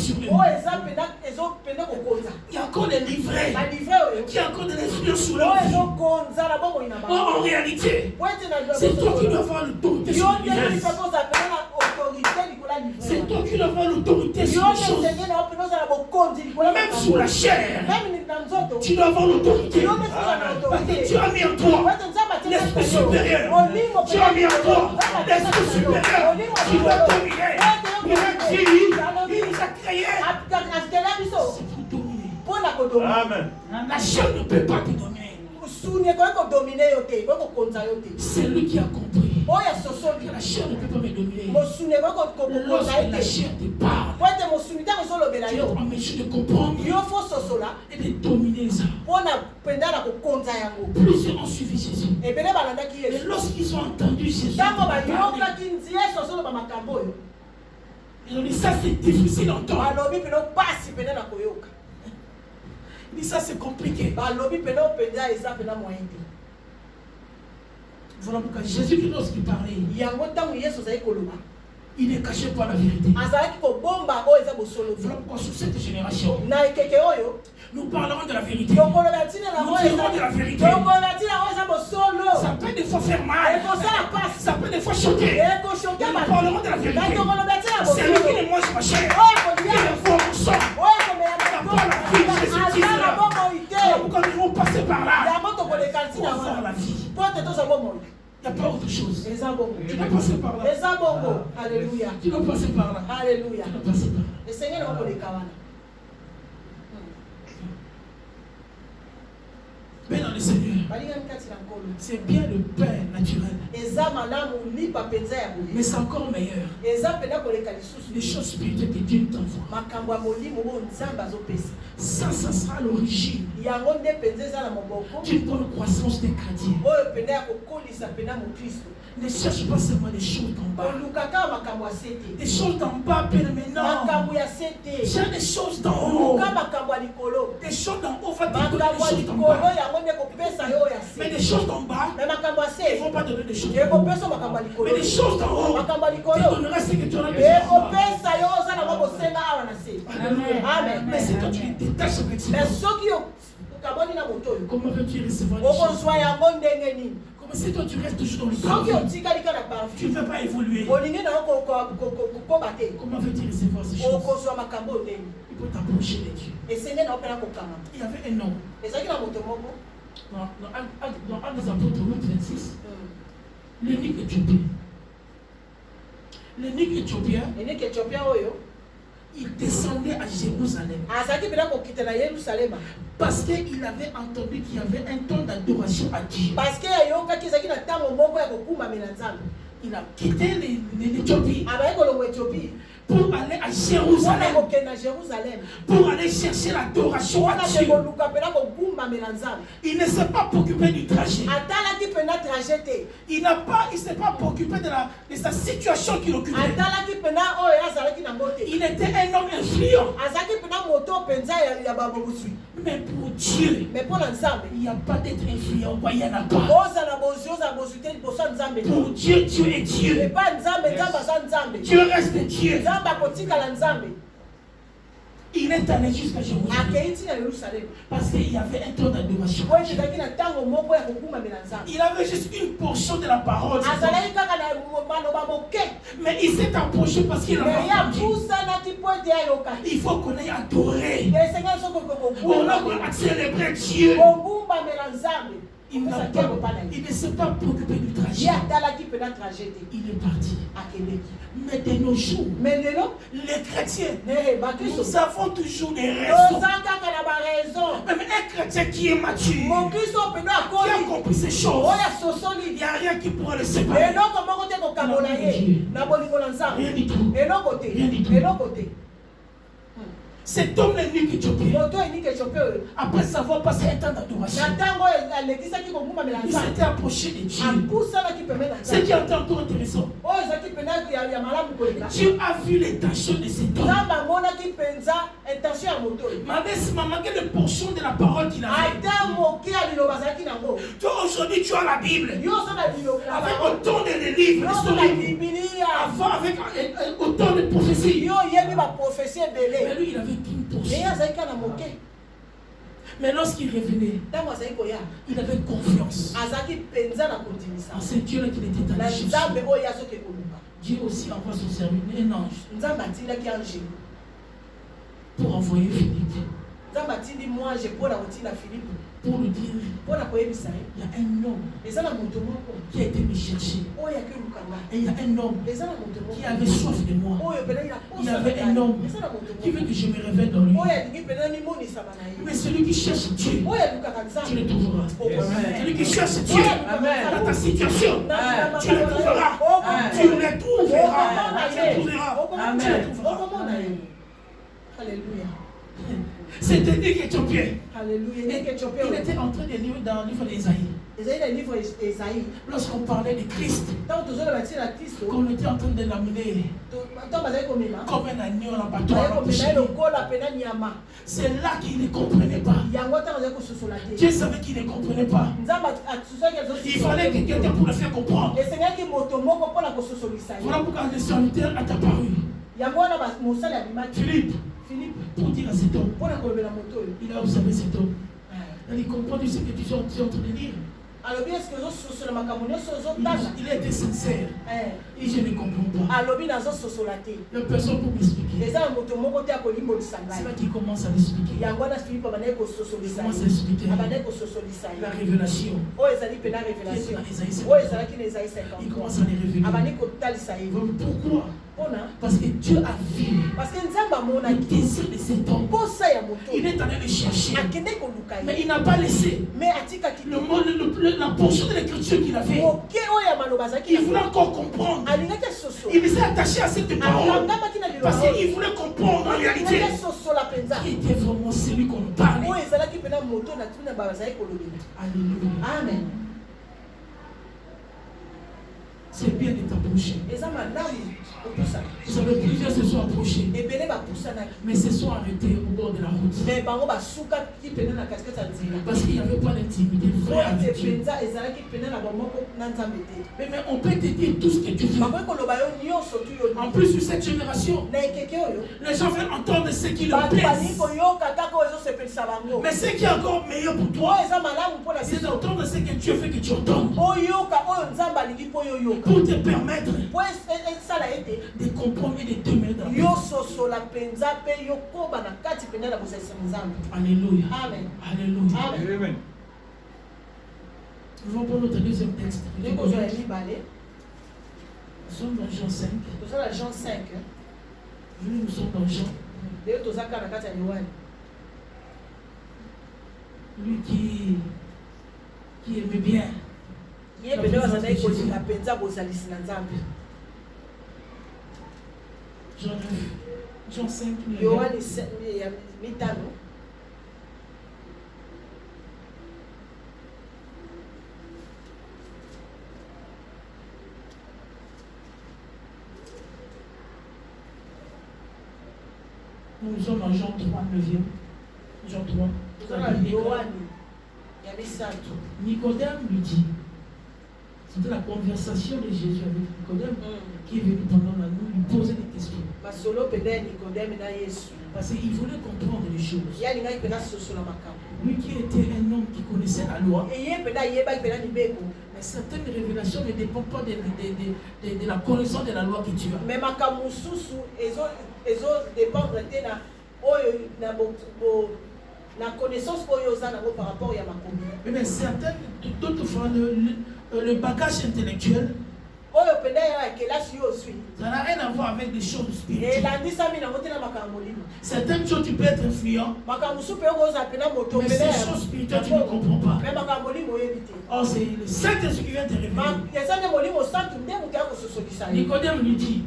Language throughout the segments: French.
sur eux. Il y a encore des livrets qui ont encore de l'influence sur leur vie. En réalité, c'est toi qui dois avoir l'autorité sur l'univers. C'est toi qui dois avoir l'autorité sur les choses. Même sur la chair, tu dois avoir l'autorité. Parce que tu as mis en toi l'esprit supérieur. Tu as mis en toi l'esprit supérieur. Tu dois dominer. Il a dit, il nous a créés. C'est pour dominer. Amen. La chair ne peut pas te dominer. C'est lui qui a compris. La chair ne peut pas me dominer. Lorsque la chair te parle, tu es en mesure de comprendre et de dominer ça. Plusieurs ont suivi Jésus. Et lorsqu'ils ont entendu Jésus, ils ont dit ça c'est difficile d'entendre. Il dit ça c'est compliqué. Voilà pourquoi Jésus, lorsqu'il parlait, il ne cachait pas la vérité. Voilà pourquoi sur cette génération, nous parlerons de la vérité. Nous dirons de la vérité. Ça peut des fois faire mal. Ça peut des fois choquer. Nous parlerons de la vérité. C'est lui qui ne mange pas cher. Qui ne voit mon sang. Il n'a pas la vie. Jésus dit cela. Voilà pourquoi nous devons passer par là. Pour avoir la vie. Il n'y a pas autre chose. Tu dois passer par là. Alléluia. Tu dois passer par là. Alléluia. Tu dois passer par là. Le Seigneur va les cabanes. Mais dans le Seigneur, c'est bien le pain naturel. Mais c'est encore meilleur. Les choses spirituelles que Dieu t'envoie. Ça sera l'origine d'une bonne croissance des chrétiens. Ne cherche pas seulement des choses d'en bas. Des choses d'en bas, mais non. J'ai des choses d'en haut. Des choses d'en haut, va te donner des choses d'en bas. Mais des choses d'en bas, ils ne vont pas te donner des choses d'en haut. Mais des choses d'en haut, te donnera ce que tu auras besoin. Amen. Mais si toi tu te détaches avec ça, comment veux-tu recevoir des choses? Comme si toi tu restes toujours dans le travail, tu ne veux pas évoluer. Comment veux-tu recevoir ces choses? Il faut t'approcher de Dieu. Il y avait un homme dans un des apôtres, Luc 26, l'unique éthiopien. L'unique éthiopien, il descendait à Jérusalem. Parce qu'il avait entendu qu'il y avait un temps d'adoration à Dieu. Il a quitté l'Éthiopie pour aller à Jérusalem, pour aller chercher l'adoration à Dieu. Il ne s'est pas préoccupé du trajet. Il ne s'est pas préoccupé de sa situation qu'il occupait. Il était un homme influent. Mais pour Dieu, il n'y a pas d'être influent. Il n'y en a pas. Pour Dieu, Dieu est Dieu. Dieu reste Dieu. Il est allé jusqu'à Jérusalem parce qu'il y avait un temps d'adoration. Il avait juste une portion de la parole. Mais il s'est approché parce qu'il avait entendu. Il faut qu'on aille adorer. On a célébré Dieu. Il ne s'est pas préoccupé du trajet. Il est parti. Mais de nos jours, les chrétiens, nous avons toujours des raisons. Même un chrétien qui est mature, qui a compris ces choses, il n'y a rien qui pourra le séparer. Rien du tout. Rien du tout. Cet homme l'unique éthiopien, après savoir passé un temps d'adoration, il s'était approché de Dieu. Ce qui est encore intéressant, Dieu a vu les tâches de cet homme. intention à moto. Mais quelle portion de la parole qu'il avait. Toi aujourd'hui tu as la Bible. Avec autant de livres historiques. Avant avec autant de prophéties. Mais lui il avait qu'une portion. Mais lorsqu'il revenait, il avait confiance en ce Dieu-là qu'il était allé chercher. Dieu aussi envoie son serviteur, un ange, pour envoyer Philippe. Pour lui dire, il y a un homme qui a été me chercher. Et il y a un homme qui avait soif de moi. Il y avait un homme qui veut que je me révèle dans lui. Mais celui qui cherche Dieu, tu le trouveras. Celui qui cherche Dieu dans ta situation, tu le trouveras. Tu le trouveras. Tu le trouveras. Alléluia. C'était un Éthiopien. Alléluia. Il était en train de lire dans le livre d'Ésaïe. Lorsqu'on parlait de Christ, qu'on était en train de l'amener comme un agneau en abattoir. C'est là qu'il ne comprenait pas. Dieu savait qu'il ne comprenait pas. Il fallait que quelqu'un pour le faire comprendre. Voilà pourquoi le serviteur a apparu. Philippe, pour dire à cet homme, il a observé cet homme. Il comprend ce que tu es en train de dire. Il a été sincère. Et je ne comprends pas. La personne pour m'expliquer. C'est là qu'il commence à l'expliquer. Il commence à expliquer la révélation. Il commence à les révéler. Pourquoi? Parce que Dieu a vu le désir de cet homme. Il est allé le chercher. Mais il n'a pas laissé la portion de l'écriture qu'il a fait. Il voulait encore comprendre. Il s'est attaché à cette parole. Parce qu'il voulait comprendre en réalité qui était vraiment celui qu'on parlait. Alléluia. Amen. C'est bien de t'approcher. Vous savez, plusieurs se sont approchés. Mais se sont arrêtés au bord de la route. Parce qu'il n'y avait pas d'intimité vraie avec Dieu. Mais on peut te dire tout ce que tu veux. En plus, sur cette génération, les gens veulent entendre ce qui leur plaît. Mais ce qui est encore meilleur pour toi, c'est d'entendre ce que Dieu veut que tu entendes. Pour te permettre de comprendre et de te mettre dans la Alléluia. Amen. Alléluia. Amen. Nous allons prendre notre deuxième texte. Nous sommes dans Jean 5. Nous sommes dans Jean. Lui qui aimait bien. Jean 5. Nous sommes dans Jean 3, 9e. Jean 3. Nicodème lui dit, c'était la conversation de Jésus avec Nicodème qui est venu pendant la nuit lui poser des questions. Parce qu'il voulait comprendre les choses. Lui qui était un homme qui connaissait la loi, mais certaines révélations ne dépendent pas de la connaissance de la loi que tu as. Mais la connaissance par rapport à ma commune. Mais certaines, d'autres fois, le bagage intellectuel, ça n'a rien à voir avec des choses spirituelles. Certaines choses, tu peux être influent, mais ces choses spirituelles, tu ne comprends pas. Oh, c'est le Saint-Esprit qui vient te révéler. Nicodème lui dit,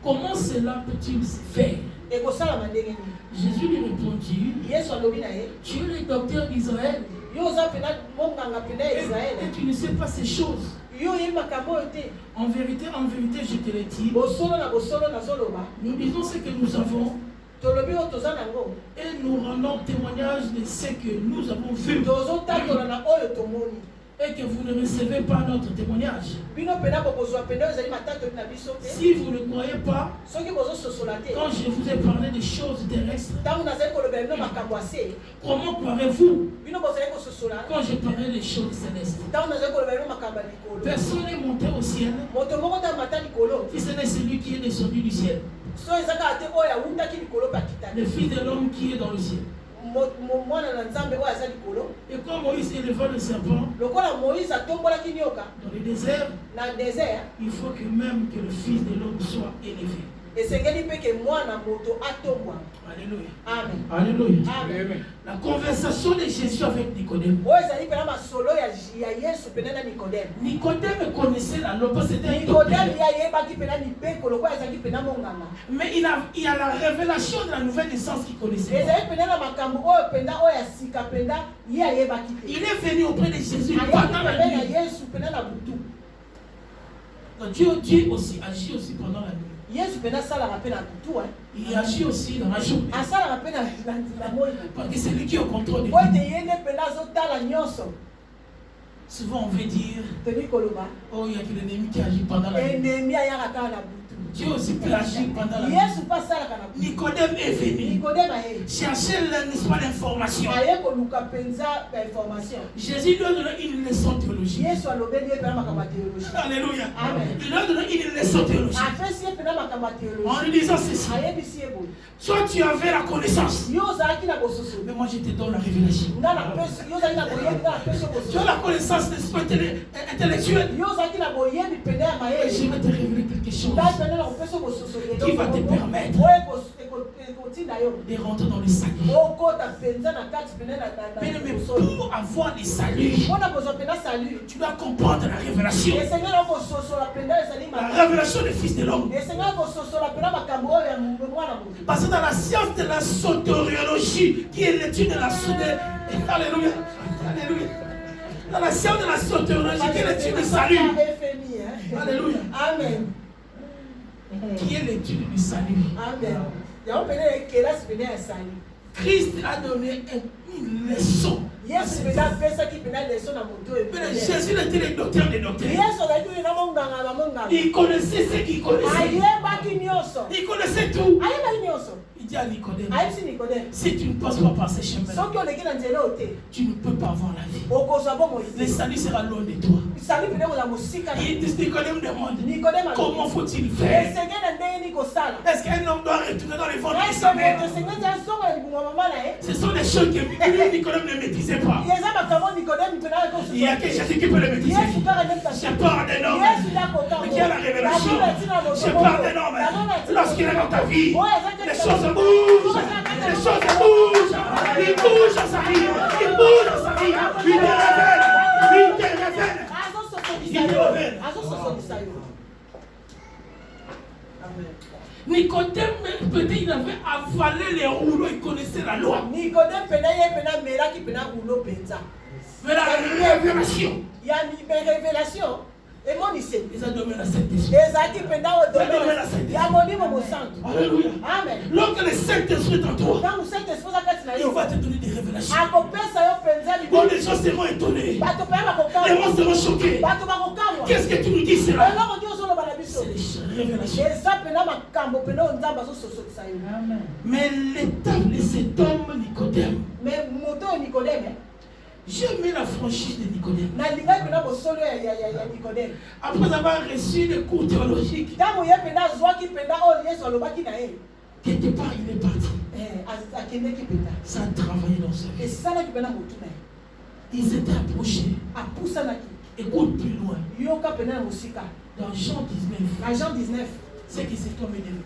comment cela peut-il se faire? Jésus lui répondit, tu es le docteur d'Israël et tu ne sais pas ces choses. En vérité, je te l'ai dit. Nous disons ce que nous avons Et nous rendons témoignage de ce que nous avons vu. Et que vous ne recevez pas notre témoignage. Si vous ne croyez pas, quand je vous ai parlé des choses terrestres, comment croirez-vous quand je parlais des choses célestes? Personne n'est monté au ciel, si ce n'est celui qui est descendu du ciel, le Fils de l'homme qui est dans le ciel. Et quand Moïse éleva le serpent dans le désert, il faut que même que le Fils de l'homme soit élevé. Alléluia. Amen. Alléluia. Amen. La conversation de Jésus avec Nicodème. Nicodème connaissait la loi, c'était un docteur. Mais il y a la révélation de la nouvelle naissance qu'il connaissait. Il est venu auprès de Jésus pendant la nuit. Donc Dieu aussi agit aussi pendant la nuit. Il agit aussi dans la journée. Parce que c'est lui qui est au contrôle de tout. Souvent on veut dire, oh, il y a que l'ennemi qui agit pendant la nuit. Dieu aussi peut agir pendant la nuit. Nicodème est venu chercher l'information. Jésus lui a donné une leçon théologique. Alléluia. Il lui a donné une leçon théologique. En lui disant ceci. Toi tu avais la connaissance. Mais moi je te donne la révélation. Tu as la connaissance intellectuelle. Mais je vais te révéler quelque chose qui va te permettre de rentrer dans le salut. Mais pour avoir le salut, tu dois comprendre la révélation. La révélation du Fils de l'homme. Parce que dans la science de la soteriologie, qui est l'étude de la soteriologie, alléluia, alléluia. Dans la science de la soteriologie, qui est l'étude du salut. Alléluia. Amen. Qui est l'étude du salut. Amen. Christ a donné une leçon. Jésus était le docteur des docteurs. Il connaissait ce qu'il connaissait. Il connaissait tout. Il dit à Nicodème, si tu ne passes pas par ces chemins, tu ne peux pas avoir la vie. Le salut sera loin de toi. Nicodème demande, comment faut-il faire? Est-ce qu'un homme doit retourner dans les ventres de sa mère? Ce sont des choses que Nicodème ne maîtrisait pas. Il y a que Jésus qui peut le maîtriser. Je parle d'un homme qui a la révélation. Je parle d'un homme lorsqu'il est dans ta vie. Les choses bougent. Les choses bougent. Il bouge dans sa vie. Il bouge dans sa vie. Il te révèle. Il te révèle. Il te révèle. Nicodème, peut-être il avait avalé les rouleaux, il connaissait la loi. Mais la révélation. Il y a une révélation. Et mon lycée. Ils ont donné la Saint-Esprit. Alléluia. Amen. Lorsque le Saint-Esprit est en toi, il va te donner des révélations. Bon, les gens seront étonnés. Les gens seront choqués. Qu'est-ce que tu nous dis cela? C'est les révélations. Mais l'étape de cet homme Nicodème. J'ai mis la franchise de Nicodème. Après avoir reçu des cours théologiques, quelque part il est parti. Ça a travaillé dans sa vie. Ils s'étaient approchés. Écoute plus loin. Dans Jean 19, c'est que cet homme est devenu.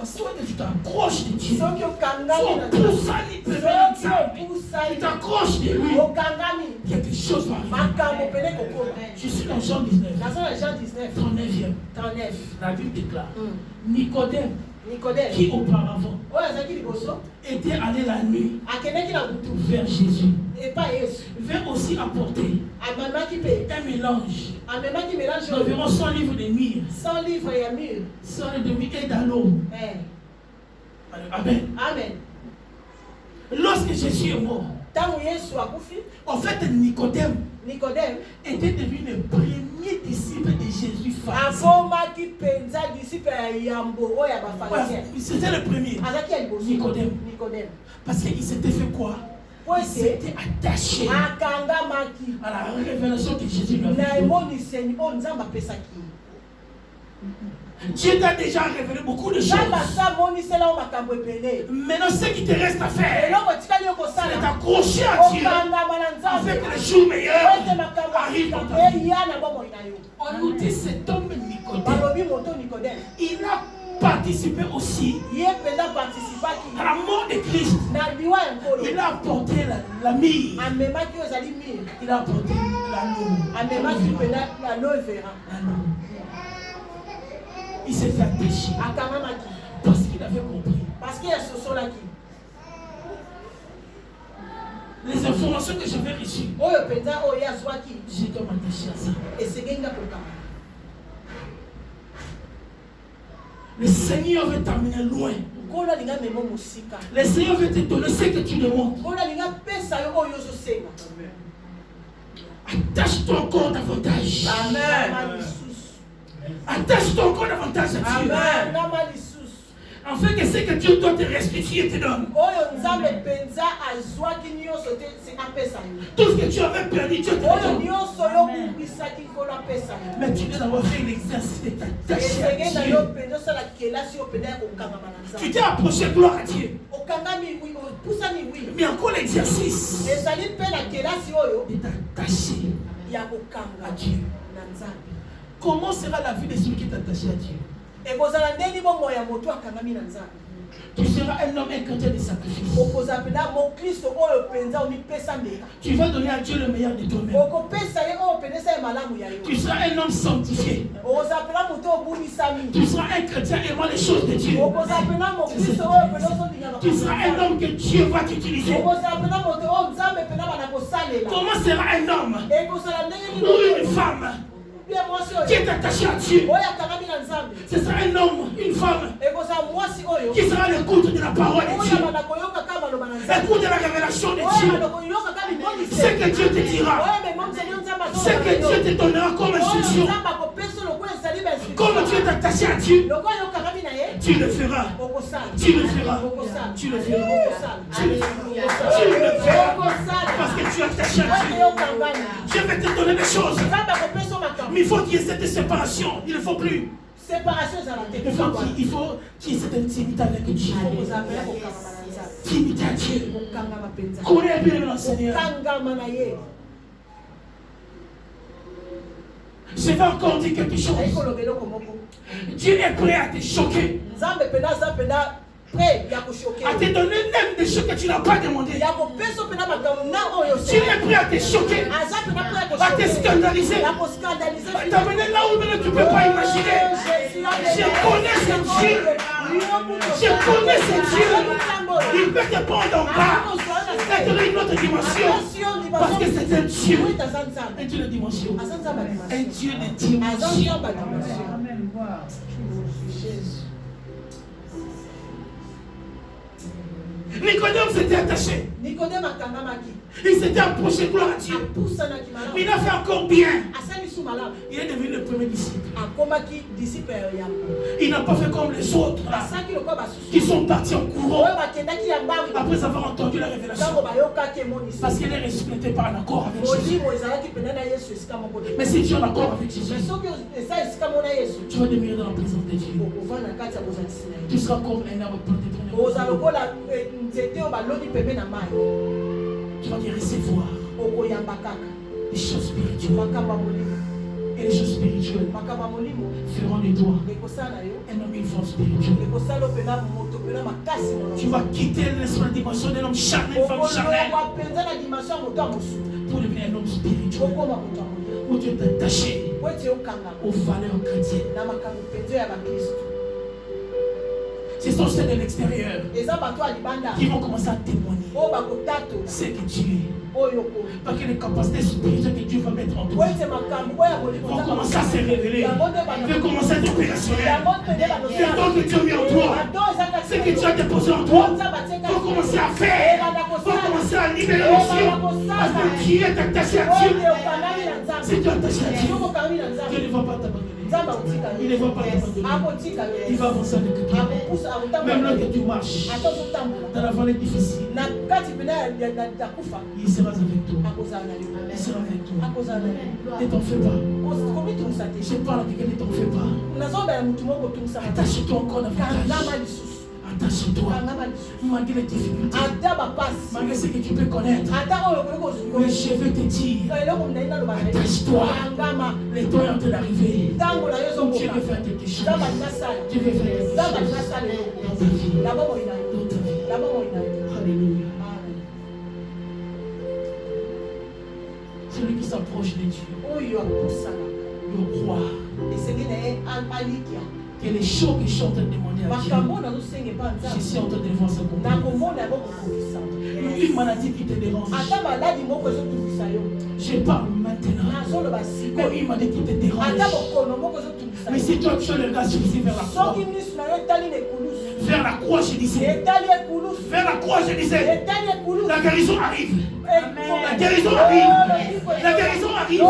Soit tu t'accroches de Dieu, soit tu t'accroches de lui, quelque chose va arriver. Je suis dans Jean 19, 39e. La Bible déclare, Nicodème qui auparavant était allé la nuit vers Jésus, vint aussi apporter un mélange d'environ 100 livres de myrrhe, 100 livres de myrrhe et d'aloe. Amen. Lorsque Jésus est mort, en fait, Nicodème était devenu le premier disciple de Jésus. C'était le premier. Nicodème. Parce qu'il s'était fait quoi? Il s'était attaché à la révélation que Jésus lui avait donnée. Dieu t'a déjà révélé beaucoup de choses. Maintenant, ce qui te reste à faire, c'est d'accrocher à Dieu afin que les jours meilleurs arrivent dans ta vie. On nous dit cet homme Nicodème, il a participé aussi à la mort de Christ. Il a apporté la myrrhe. Il a apporté l'aloe. Il s'est fait attacher parce qu'il avait compris. Les informations que j'avais reçues, j'ai comme attaché à ça. Le Seigneur veut t'amener loin. Le Seigneur veut te donner ce que tu demandes. Attache-toi encore davantage. Amen. Attache-toi encore davantage à Dieu. Amen. Afin que ce que Dieu doit te restituer te donne. Tout ce que tu avais perdu, Dieu te donne. Mais tu dois avoir fait l'exercice de t'attacher à Dieu. Tu t'es approché, gloire à Dieu. Mais encore l'exercice de t'attacher à Dieu. Comment sera la vie de celui qui est attaché à Dieu? Tu seras un homme, un chrétien de sacrifice. Tu vas donner à Dieu le meilleur de toi-même. Tu seras un homme sanctifié. Tu seras un chrétien aimant les choses de Dieu. Tu seras un homme que Dieu va t'utiliser. Comment sera un homme ou une femme qui est attaché à Dieu? Ce sera un homme, une femme qui sera l'écoute de la parole de Dieu, l'écoute de la révélation de Dieu. Ce que Dieu te dira, ce que Dieu te donnera comme instruction, comme tu es attaché à Dieu, tu le feras. Tu le feras. Tu le feras. Tu le feras. Parce que tu es attaché à Dieu. Dieu va te donner des choses. Mais il faut qu'il y ait cette séparation. Il ne faut plus. Il faut qu'il y ait cette intimité avec Dieu. Intimité à Dieu. Connais bien le Seigneur. Je vais encore dire quelque chose. Dieu est prêt à te choquer. À te donner même des choses que tu n'as pas demandé. Dieu est prêt à te choquer, à te scandaliser, à t'amener là où même tu ne peux pas imaginer. Je connais ce Dieu. Je connais ce Dieu. Il peut te prendre en bas et te donner une autre dimension. Parce que c'est un Dieu. Un Dieu de dimension. Un Dieu de dimension. Nicodème s'était attaché. Il s'était approché, gloire à Dieu. Il a fait encore bien. Il est devenu le premier disciple. Il n'a pas fait comme les autres qui sont partis en courant après avoir entendu la révélation. Parce qu'il est ressuscité par un accord avec Jésus. Mais si tu es en accord avec Jésus, tu vas demeurer dans la présence de Dieu. Tu seras comme un arbre planté près de tu vas te recevoir les choses spirituelles. Et les choses spirituelles feront de toi un homme, une femme spirituelle. Tu vas quitter la dimension d'un homme charnel, une femme charnelle, pour devenir un homme spirituel. Où tu es attaché aux valeurs chrétiennes. Ce sont ceux de l'extérieur qui vont commencer à témoigner ce que tu es. Parce que les capacités spirituelles que Dieu va mettre en toi vont commencer à se révéler, vont commencer à être opérationnelles. Le don que Dieu a mis en toi, ce que tu as déposé en toi, vont commencer à faire, vont commencer à libérer l'onction. Parce que tu es attaché à Dieu. Si tu es attaché à Dieu, Dieu ne va pas t'abandonner. Il ne va pas t'abandonner. Il va avancer avec toi. Même là que tu marches dans la vallée difficile, il sera avec toi. Il sera avec toi. Ne t'en fais pas. Je parle à quelqu'un, ne t'en fais pas. Attache-toi encore davantage. Attache-toi. Malgré les difficultés, malgré ce que tu peux connaître, mais je vais te dire, attache-toi. Le temps est en train d'arriver. Dieu veut faire quelque chose. Dieu veut faire quelque chose dans ta vie. Alléluia. Celui qui s'approche de Dieu le croit. Que les choses que je suis en train de demander à Dieu, je suis en train de voir ça pour une maladie qui te dérange. Je parle maintenant. Mais une maladie qui te dérange. Mais si toi tu as le regard suffisant vers la croix. Vers la croix, je disais. Vers la croix, je disais. La guérison arrive. La guérison arrive. La guérison arrive.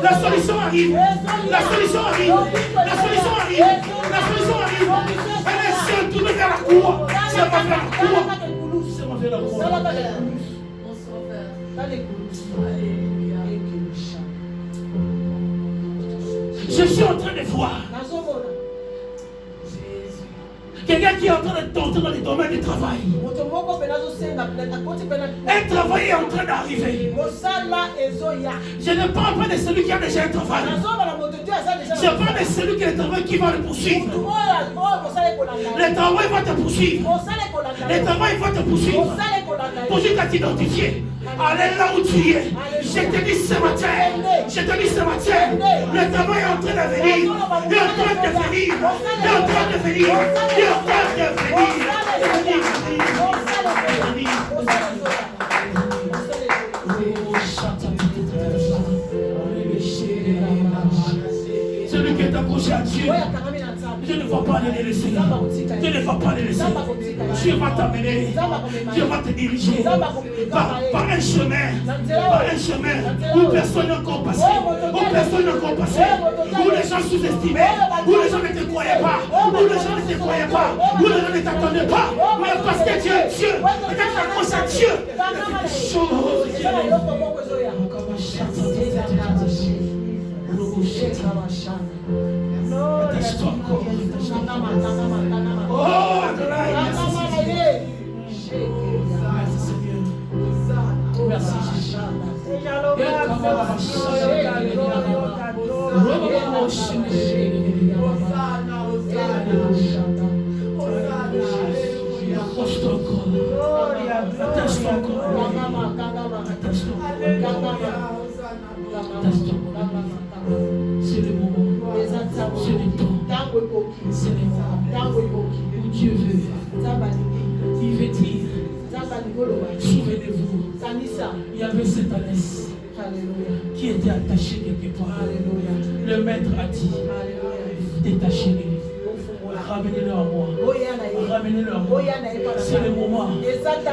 La solution arrive. La solution arrive. La solution arrive. La solution arrive. Elle est seule, tournée vers la croix. C'est pas vers la croix. C'est pas vers la croix. Je suis en train de voir quelqu'un qui est en train de tenter dans le domaine du travail. Un travail est en train d'arriver. Je ne parle pas de celui qui a déjà un travail. Je parle de celui qui a un travail qui va le poursuivre. Le travail va te poursuivre. Le travail va te poursuivre. Pour jusqu'à t'identifier. Allez là où tu es. Je te dis ce matin. Je te dis ce matin. Le travail est en train de venir. Il est en train de venir. Il est en train de venir. Il est en train de venir. Celui qui est accroché à Dieu, je ne vais pas le laisser. Je ne vais pas le laisser. Dieu va t'amener. Dieu va te diriger par un chemin. Par un chemin où personne n'est encore passé. Où personne n'est encore passé. Où les gens sous-estimaient. Où les gens ne te croyaient pas. Où les gens ne te croyaient pas. Où les gens ne t'attendaient pas. Mais parce que Dieu est Dieu. Et quand tu t'accroches à Dieu, il y a quelque chose. Attache-toi encore. Oh, merci Seigneur. Merci Attache-toi encore. Attache-toi encore. C'est le moment. C'est le temps. C'est le moment où Dieu veut. Il veut dire, souvenez-vous, il y avait cette ânesse qui était attachée quelque part. Le maître a dit, détachez-le. Ramenez-le à moi. Ramenez-le à moi. C'est le moment.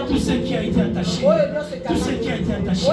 Tout ce qui a été attaché. Tout ce qui a été attaché.